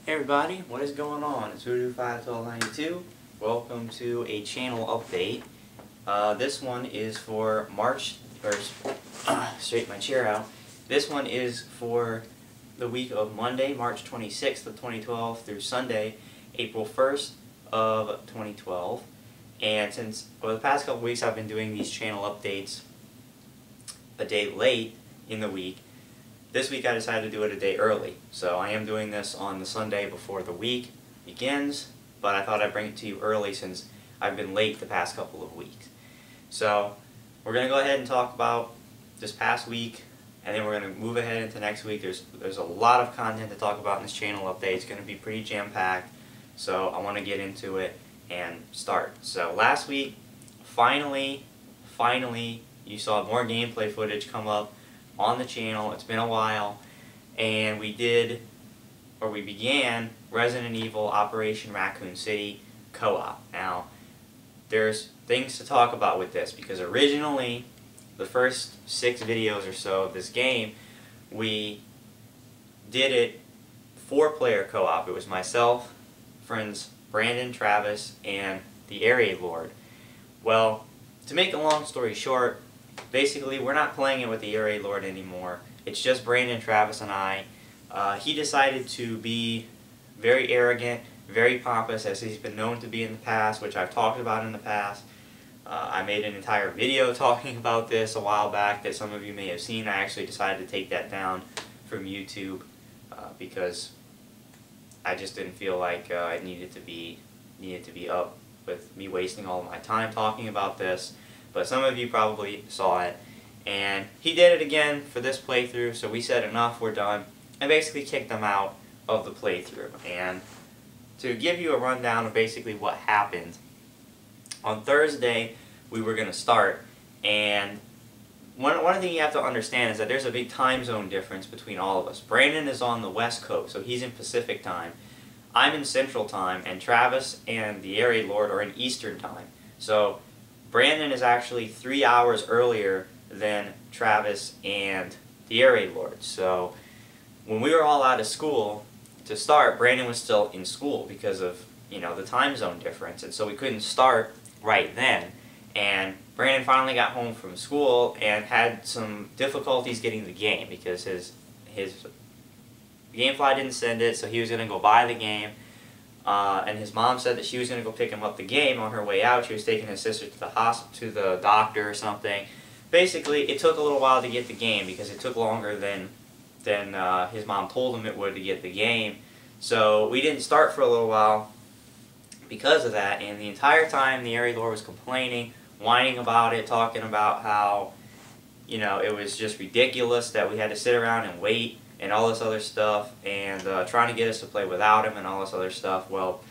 Hey everybody, what is going on? It's Voodoo51292. Welcome to a channel update. This one is for straighten my chair out. This one is for the week of Monday, March 26th of 2012 through Sunday, April 1st of 2012. And since over the past couple weeks I've been doing these channel updates a day late in the week, this week I decided to do it a day early. So I am doing this on the Sunday before the week begins, but I thought I'd bring it to you early since I've been late the past couple of weeks. So we're going to go ahead and talk about this past week, and then we're going to move ahead into next week. There's a lot of content to talk about in this channel update. It's going to be pretty jam-packed, so I want to get into it and start. So last week, finally, you saw more gameplay footage come up on the channel. It's been a while, and we began Resident Evil Operation Raccoon City co-op. Now, there's things to talk about with this, because originally, the first 6 videos or so of this game, we did it 4-player co-op. It was myself, friends Brandon, Travis, and the Area Lord. Well, to make a long story short, basically, we're not playing it with the Area Lord anymore. It's just Brandon, Travis, and I. He decided to be very arrogant, very pompous, as he's been known to be in the past, which I've talked about in the past. I made an entire video talking about this a while back that some of you may have seen. I actually decided to take that down from YouTube because I just didn't feel like it needed to be up with me wasting all of my time talking about this. But some of you probably saw it, and he did it again for this playthrough, so we said enough, we're done, and basically kicked him out of the playthrough. And to give you a rundown of basically what happened, on Thursday we were going to start, and one thing you have to understand is that there's a big time zone difference between all of us. Brandon is on the West Coast, so he's in Pacific time. I'm in Central time, and Travis and the Area Lord are in Eastern time. So Brandon is actually 3 hours earlier than Travis and the Area Lord. So when we were all out of school to start, Brandon was still in school because of, the time zone difference, and so we couldn't start right then. And Brandon finally got home from school and had some difficulties getting the game because his GameFly didn't send it, so he was going to go buy the game. And his mom said that she was going to go pick him up the game on her way out. She was taking his sister to the doctor or something. Basically, it took a little while to get the game because it took longer than his mom told him it would to get the game. So we didn't start for a little while because of that. And the entire time, the Area Lord was complaining, whining about it, talking about how, it was just ridiculous that we had to sit around and wait and all this other stuff, and trying to get us to play without him and all this other stuff. Well,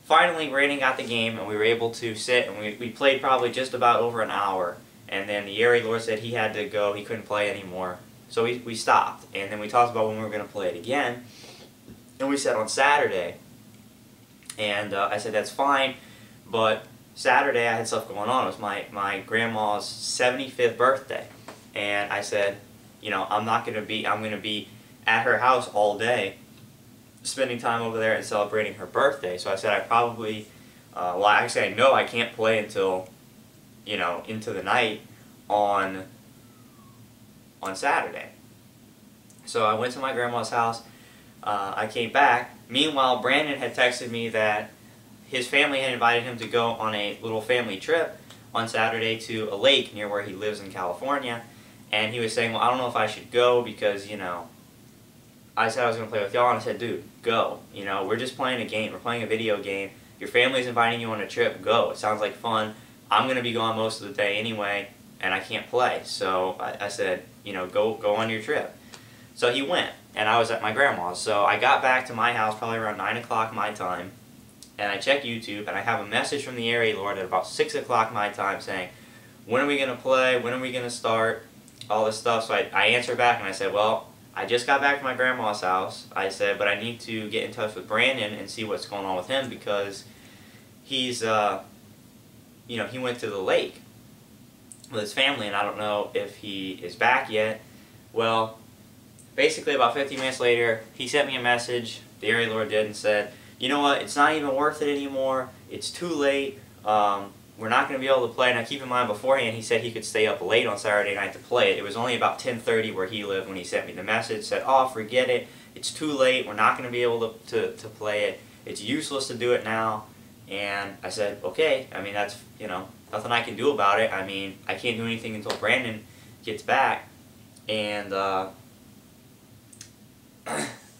finally Brandon got the game, and we were able to sit, and we played probably just about over an hour, and then the Area Lord said he had to go, he couldn't play anymore, so we stopped. And then we talked about when we were going to play it again, and we said on Saturday, and I said that's fine, but Saturday I had stuff going on. It was my grandma's 75th birthday, and I said, I'm going to be at her house all day, spending time over there and celebrating her birthday. So I said I probably, actually I know I can't play until, into the night on Saturday. So I went to my grandma's house, I came back. Meanwhile, Brandon had texted me that his family had invited him to go on a little family trip on Saturday to a lake near where he lives in California. And he was saying, well, I don't know if I should go because, I said I was going to play with y'all, and I said, dude, go. We're just playing a game. We're playing a video game. Your family's inviting you on a trip. Go. It sounds like fun. I'm going to be gone most of the day anyway, and I can't play. So I said, go on your trip. So he went, and I was at my grandma's. So I got back to my house probably around 9 o'clock my time, and I check YouTube, and I have a message from the Area Lord at about 6 o'clock my time saying, when are we going to play? When are we going to start? All this stuff. So I answered back and I said, well, I just got back to my grandma's house. I said, but I need to get in touch with Brandon and see what's going on with him because he's, he went to the lake with his family, and I don't know if he is back yet. Well, basically about 15 minutes later, he sent me a message, the area lord did, and said, you know what, it's not even worth it anymore, it's too late, we're not going to be able to play. Now keep in mind, beforehand he said he could stay up late on Saturday night to play it. It was only about 10:30 where he lived when he sent me the message, said, oh, forget it, it's too late, we're not going to be able to play it, it's useless to do it now. And I said, okay, I mean, that's, you know, nothing I can do about it. I mean, I can't do anything until Brandon gets back. And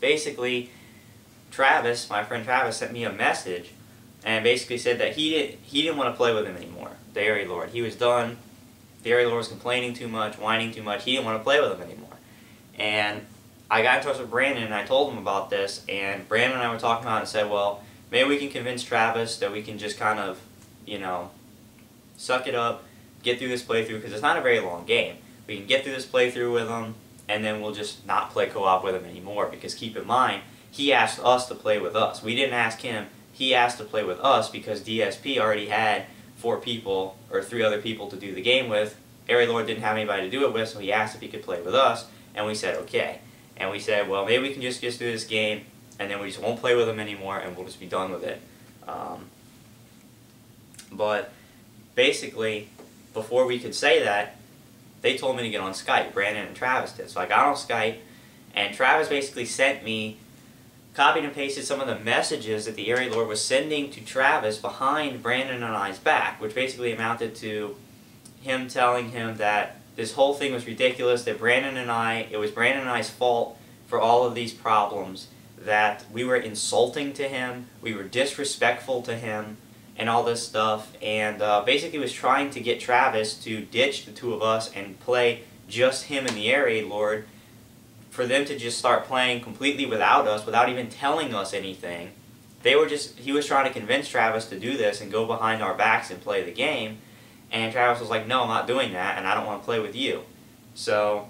basically, Travis, my friend Travis, sent me a message and basically said that he didn't want to play with him anymore, the area lord. He was done. The area lord was complaining too much, whining too much. He didn't want to play with him anymore. And I got in touch with Brandon and I told him about this, and Brandon and I were talking about it and said, well, maybe we can convince Travis that we can just kind of, you know, suck it up, get through this playthrough, because it's not a very long game. We can get through this playthrough with him, and then we'll just not play co-op with him anymore, because keep in mind, he asked us to play with us. We didn't ask him. He asked to play with us because DSP already had 4 people, or 3 other people to do the game with. Area Lord didn't have anybody to do it with, so he asked if he could play with us, and we said okay. And we said, well, maybe we can just do this game, and then we just won't play with him anymore, and we'll just be done with it. But basically, before we could say that, they told me to get on Skype. Brandon and Travis did. So I got on Skype, and Travis basically sent me, copied and pasted some of the messages that the area lord was sending to Travis behind Brandon and I's back, which basically amounted to him telling him that this whole thing was ridiculous, that it was Brandon and I's fault for all of these problems, that we were insulting to him, we were disrespectful to him, and all this stuff, and basically was trying to get Travis to ditch the 2 of us and play just him and the area lord, for them to just start playing completely without us, without even telling us anything. He was trying to convince Travis to do this and go behind our backs and play the game, and Travis was like, no, I'm not doing that, and I don't want to play with you. So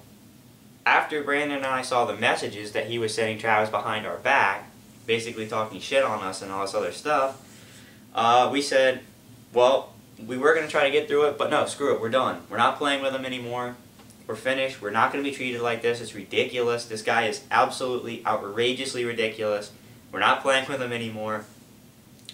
after Brandon and I saw the messages that he was sending Travis behind our back, basically talking shit on us and all this other stuff, we said, well, we were going to try to get through it, but no, screw it, we're done. We're not playing with him anymore. We're finished. We're not going to be treated like this. It's ridiculous. This guy is absolutely, outrageously ridiculous. We're not playing with him anymore.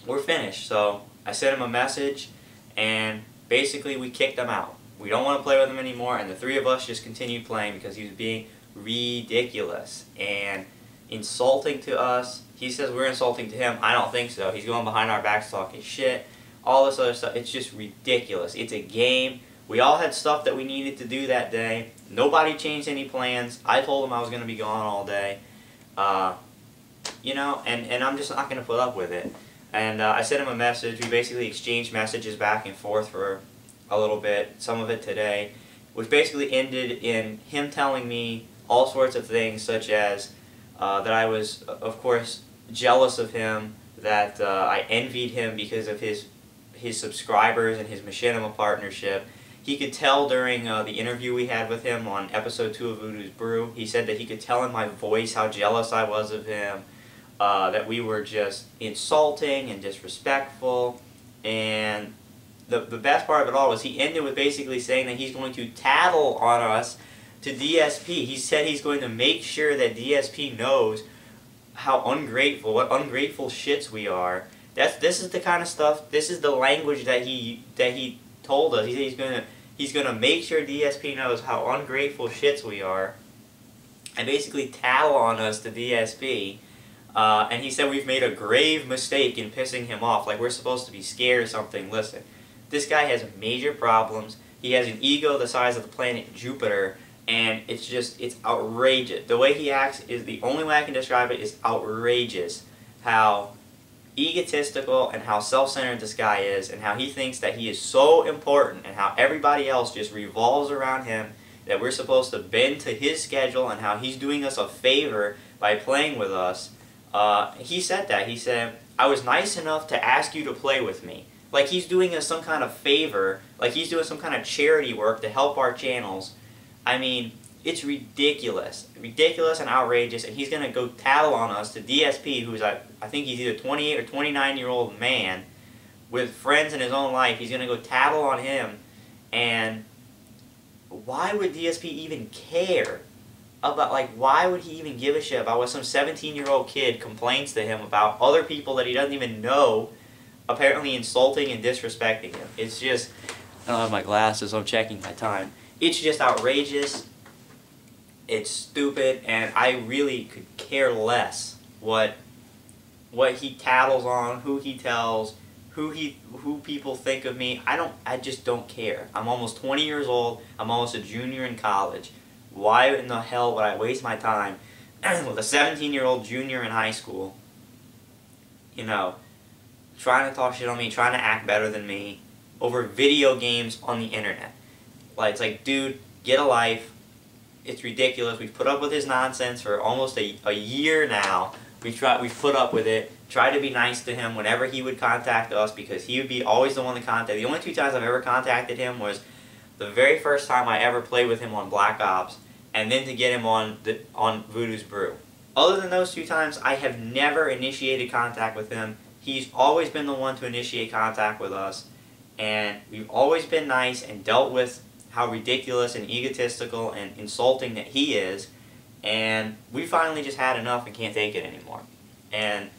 We're finished. So I sent him a message, and basically we kicked him out. We don't want to play with him anymore, and the 3 of us just continued playing because he was being ridiculous and insulting to us. He says we're insulting to him. I don't think so. He's going behind our backs talking shit. All this other stuff. It's just ridiculous. It's a game. We all had stuff that we needed to do that day. Nobody changed any plans. I told him I was going to be gone all day. You know, and I'm just not going to put up with it. And I sent him a message. We basically exchanged messages back and forth for a little bit, some of it today, which basically ended in him telling me all sorts of things, such as that I was, of course, jealous of him, that I envied him because of his subscribers and his machinima partnership. He could tell during the interview we had with him on episode 2 of Voodoo's Brew, he said that he could tell in my voice how jealous I was of him, that we were just insulting and disrespectful, and the best part of it all was he ended with basically saying that he's going to tattle on us to DSP. He said he's going to make sure that DSP knows how ungrateful, what ungrateful shits we are. This is the kind of stuff, this is the language that he told us. He said he's gonna make sure DSP knows how ungrateful shits we are, and basically tattle on us to DSP. And he said we've made a grave mistake in pissing him off, like we're supposed to be scared or something. Listen, this guy has major problems. He has an ego the size of the planet Jupiter, and it's outrageous. The way he acts is, the only way I can describe it is outrageous. How egotistical and how self-centered this guy is, and how he thinks that he is so important, and how everybody else just revolves around him, that we're supposed to bend to his schedule, and how he's doing us a favor by playing with us. He said that. He said, I was nice enough to ask you to play with me. Like he's doing us some kind of favor, like he's doing some kind of charity work to help our channels. I mean, it's ridiculous. Ridiculous and outrageous, and he's going to go tattle on us to DSP, who's, I think he's either 28 or 29-year-old man with friends in his own life. He's going to go tattle on him, and why would DSP even care about, like, why would he even give a shit about what some 17-year-old kid complains to him about other people that he doesn't even know, apparently insulting and disrespecting him. It's just, I don't have my glasses, so I'm checking my time. It's just outrageous. It's stupid, and I really could care less what he tattles on, who he tells, who people think of me. I just don't care. I'm almost 20 years old. I'm almost a junior in college. Why in the hell would I waste my time with a 17-year-old junior in high school, you know, trying to talk shit on me, trying to act better than me over video games on the internet? Like, it's like, dude, get a life. It's ridiculous. We've put up with his nonsense for almost a year now. We've put up with it. Tried to be nice to him whenever he would contact us, because he would be always the one to contact. The only 2 times I've ever contacted him was the very first time I ever played with him on Black Ops, and then to get him on Voodoo's Brew. Other than those 2 times, I have never initiated contact with him. He's always been the one to initiate contact with us, and we've always been nice and dealt with how ridiculous and egotistical and insulting that he is, and we finally just had enough and can't take it anymore. And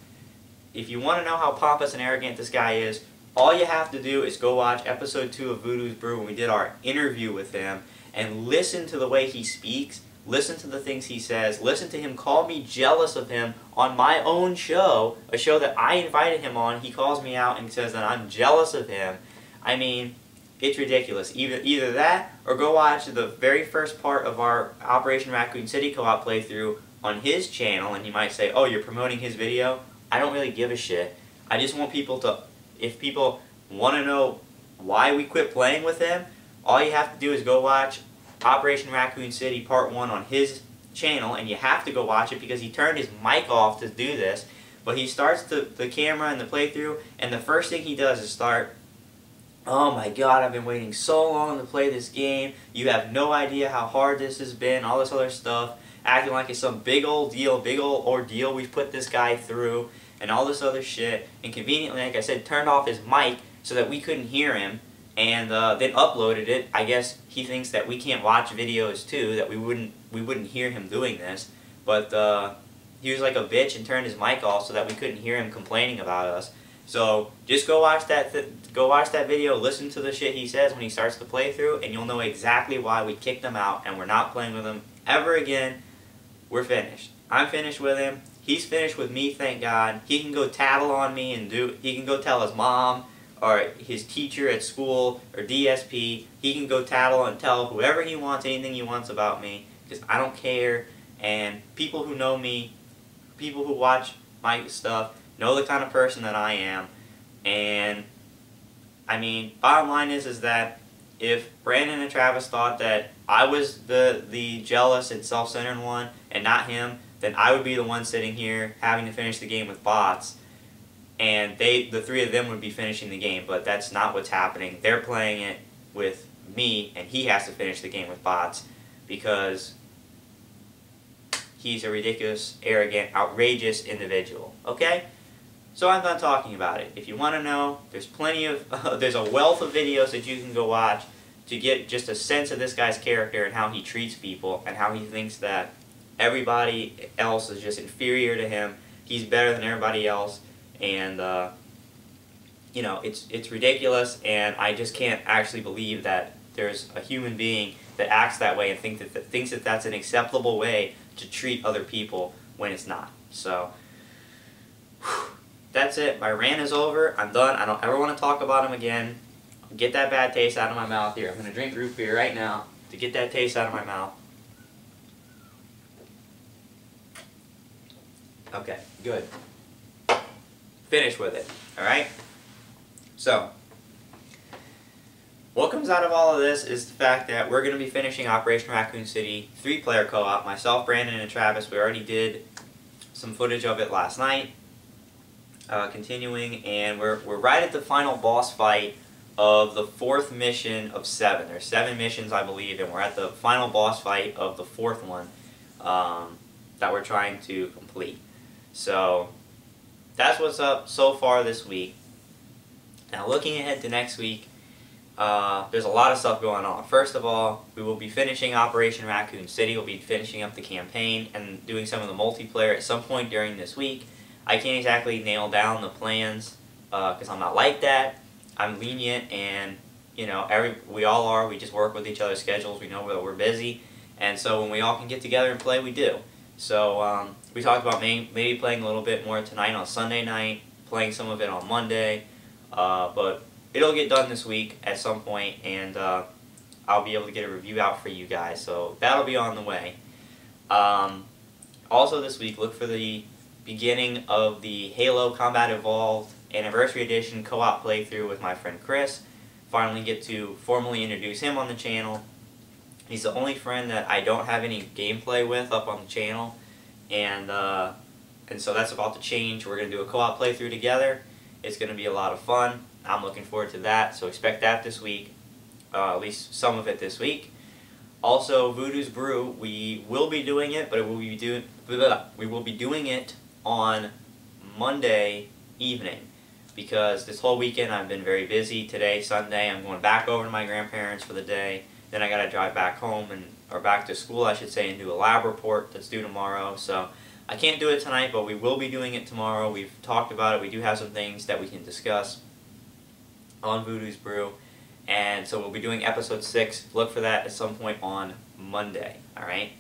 if you want to know how pompous and arrogant this guy is, all you have to do is go watch episode 2 of Voodoo's Brew when we did our interview with him, and listen to the way he speaks, listen to the things he says, listen to him call me jealous of him on my own show, a show that I invited him on. He calls me out and says that I'm jealous of him. I mean, it's ridiculous. Either that, or go watch the very first part of our Operation Raccoon City co-op playthrough on his channel, and you might say, oh, you're promoting his video? I don't really give a shit. I just want people to, if people want to know why we quit playing with him, all you have to do is go watch Operation Raccoon City Part 1 on his channel, and you have to go watch it because he turned his mic off to do this. But he starts the camera and the playthrough, and the first thing he does is start, oh my god, I've been waiting so long to play this game. You have no idea how hard this has been, all this other stuff, acting like it's some big old deal, big old ordeal we've put this guy through, and all this other shit. And conveniently, like I said, turned off his mic so that we couldn't hear him, and then uploaded it. I guess he thinks that we can't watch videos too, that we wouldn't hear him doing this. But he was like a bitch and turned his mic off so that we couldn't hear him complaining about us. So just go watch that video, listen to the shit he says when he starts the playthrough, and you'll know exactly why we kicked him out and we're not playing with him ever again. We're finished. I'm finished with him. He's finished with me, thank God. He can go tattle on me and he can go tell his mom or his teacher at school or DSP. He can go tattle and tell whoever he wants anything he wants about me, because I don't care. And people who know me, people who watch my stuff, know the kind of person that I am. And I mean, bottom line is that if Brandon and Travis thought that I was the jealous and self-centered one and not him, then I would be the one sitting here having to finish the game with bots, and the 3 of them would be finishing the game. But that's not what's happening. They're playing it with me, and he has to finish the game with bots because he's a ridiculous, arrogant, outrageous individual. Okay? So I'm done talking about it. If you want to know, there's plenty of, there's a wealth of videos that you can go watch to get just a sense of this guy's character and how he treats people and how he thinks that everybody else is just inferior to him. He's better than everybody else, and you know, it's ridiculous, and I just can't actually believe that there's a human being that acts that way and thinks that that's an acceptable way to treat other people when it's not. So that's it. My rant is over. I'm done. I don't ever want to talk about him again. Get that bad taste out of my mouth here. I'm going to drink root beer right now to get that taste out of my mouth. Okay, good. Finish with it, alright? So, what comes out of all of this is the fact that we're going to be finishing Operation Raccoon City 3-player co-op. Myself, Brandon, and Travis, we already did some footage of it last night. Continuing, and we're right at the final boss fight of the 4th mission of 7. There's 7 missions, I believe, and we're at the final boss fight of the 4th one that we're trying to complete. So that's what's up so far this week. Now looking ahead to next week, there's a lot of stuff going on. First of all, we will be finishing Operation Raccoon City. We'll be finishing up the campaign and doing some of the multiplayer at some point during this week. I can't exactly nail down the plans because I'm not like that. I'm lenient, and you know, we all are. We just work with each other's schedules. We know that we're busy, and so when we all can get together and play, we do. So we talked about maybe playing a little bit more tonight on Sunday night, playing some of it on Monday, but it'll get done this week at some point, and I'll be able to get a review out for you guys. So that'll be on the way. Also this week, look for the beginning of the Halo Combat Evolved Anniversary Edition co-op playthrough with my friend Chris. Finally get to formally introduce him on the channel. He's the only friend that I don't have any gameplay with up on the channel, and so that's about to change. We're going to do a co-op playthrough together. It's going to be a lot of fun. I'm looking forward to that, so expect that this week, at least some of it this week. Also, Voodoo's Brew, we will be doing it, but we will be doing it on Monday evening, because this whole weekend I've been very busy. Today, Sunday, I'm going back over to my grandparents for the day. Then I got to drive back home, or back to school, I should say, and do a lab report that's due tomorrow. So I can't do it tonight, but we will be doing it tomorrow. We've talked about it. We do have some things that we can discuss on Voodoo's Brew. And so we'll be doing episode 6. Look for that at some point on Monday. Alright?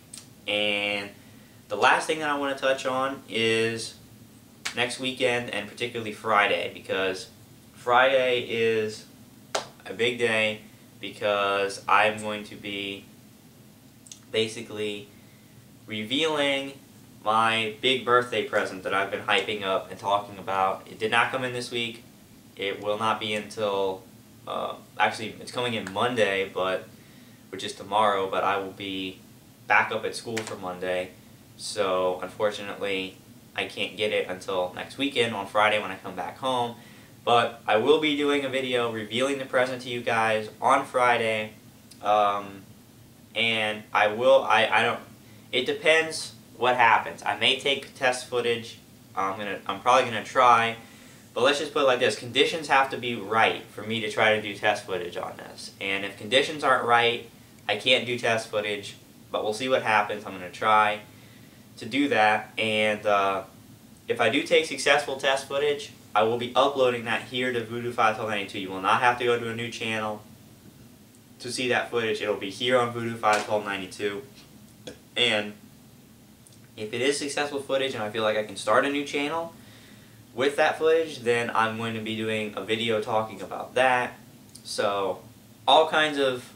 And the last thing that I want to touch on is next weekend, and particularly Friday, because Friday is a big day, because I'm going to be basically revealing my big birthday present that I've been hyping up and talking about. It did not come in this week. It will not be until, actually it's coming in Monday, which is tomorrow, but I will be back up at school for Monday. So unfortunately I can't get it until next weekend on Friday when I come back home. But I will be doing a video revealing the present to you guys on Friday. And it depends what happens. I may take test footage. I'm probably gonna try. But let's just put it like this. Conditions have to be right for me to try to do test footage on this. And if conditions aren't right, I can't do test footage. But we'll see what happens. I'm gonna try to do that, and if I do take successful test footage, I will be uploading that here to Voodoo 51292. You will not have to go to a new channel to see that footage. It'll be here on Voodoo 51292. And if it is successful footage and I feel like I can start a new channel with that footage, then I'm going to be doing a video talking about that. So all kinds of,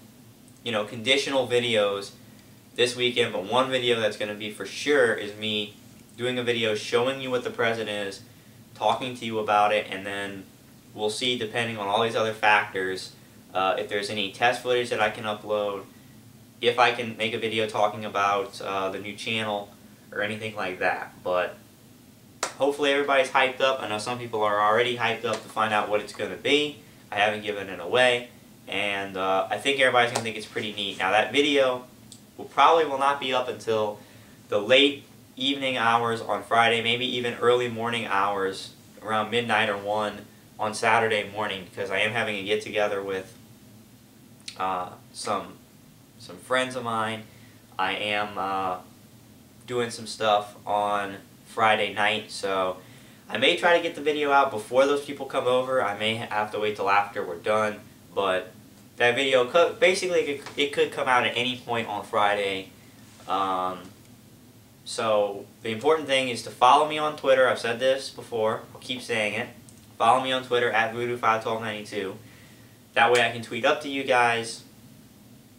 you know, conditional videos this weekend, but one video that's going to be for sure is me doing a video showing you what the present is, talking to you about it, and then we'll see, depending on all these other factors, if there's any test footage that I can upload, if I can make a video talking about the new channel or anything like that. But hopefully everybody's hyped up. I know some people are already hyped up to find out what it's going to be. I haven't given it away, and I think everybody's going to think it's pretty neat. Now that video will not be up until the late evening hours on Friday, maybe even early morning hours around midnight or 1 on Saturday morning, because I am having a get-together with some friends of mine. I am doing some stuff on Friday night, so I may try to get the video out before those people come over. I may have to wait till after we're done, but that video, basically, it could come out at any point on Friday. So the important thing is to follow me on Twitter. I've said this before. I'll keep saying it. Follow me on Twitter at Voodoo51292. That way I can tweet up to you guys,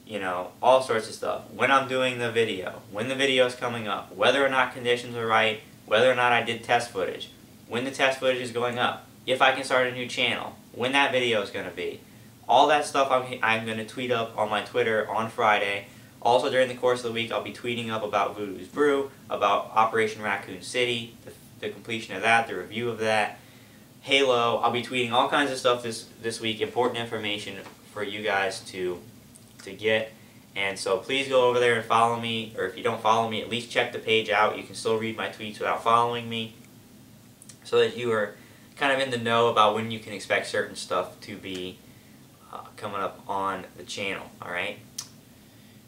you know, all sorts of stuff. When I'm doing the video, when the video is coming up, whether or not conditions are right, whether or not I did test footage, when the test footage is going up, if I can start a new channel, when that video is going to be. All that stuff I'm going to tweet up on my Twitter on Friday. Also during the course of the week, I'll be tweeting up about Voodoo's Brew, about Operation Raccoon City, the completion of that, the review of that, Halo. I'll be tweeting all kinds of stuff this week, important information for you guys to get. And so please go over there and follow me, or if you don't follow me, at least check the page out. You can still read my tweets without following me, so that you are kind of in the know about when you can expect certain stuff to be coming up on the channel. Alright?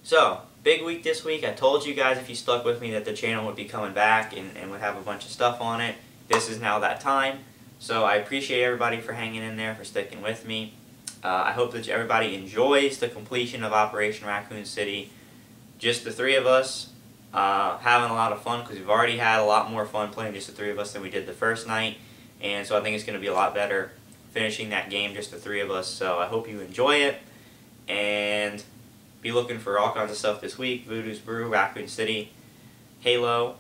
So, big week this week. I told you guys, if you stuck with me, that the channel would be coming back and would have a bunch of stuff on it. This is now that time. So I appreciate everybody for hanging in there, for sticking with me. I hope that everybody enjoys the completion of Operation Raccoon City. Just the three of us, having a lot of fun, because we've already had a lot more fun playing just the three of us than we did the first night. And so I think it's going to be a lot better finishing that game, just the three of us. So I hope you enjoy it. And be looking for all kinds of stuff this week. Voodoo's Brew, Raccoon City, Halo.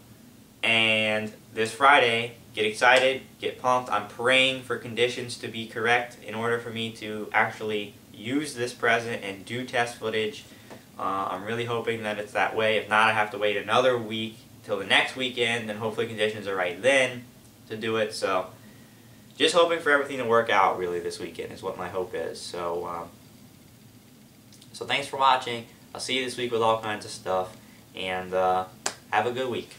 And this Friday, get excited, get pumped. I'm praying for conditions to be correct in order for me to actually use this present and do test footage. I'm really hoping that it's that way. If not, I have to wait another week till the next weekend, and hopefully conditions are right then to do it. So just hoping for everything to work out really this weekend is what my hope is. So thanks for watching. I'll see you this week with all kinds of stuff, and have a good week.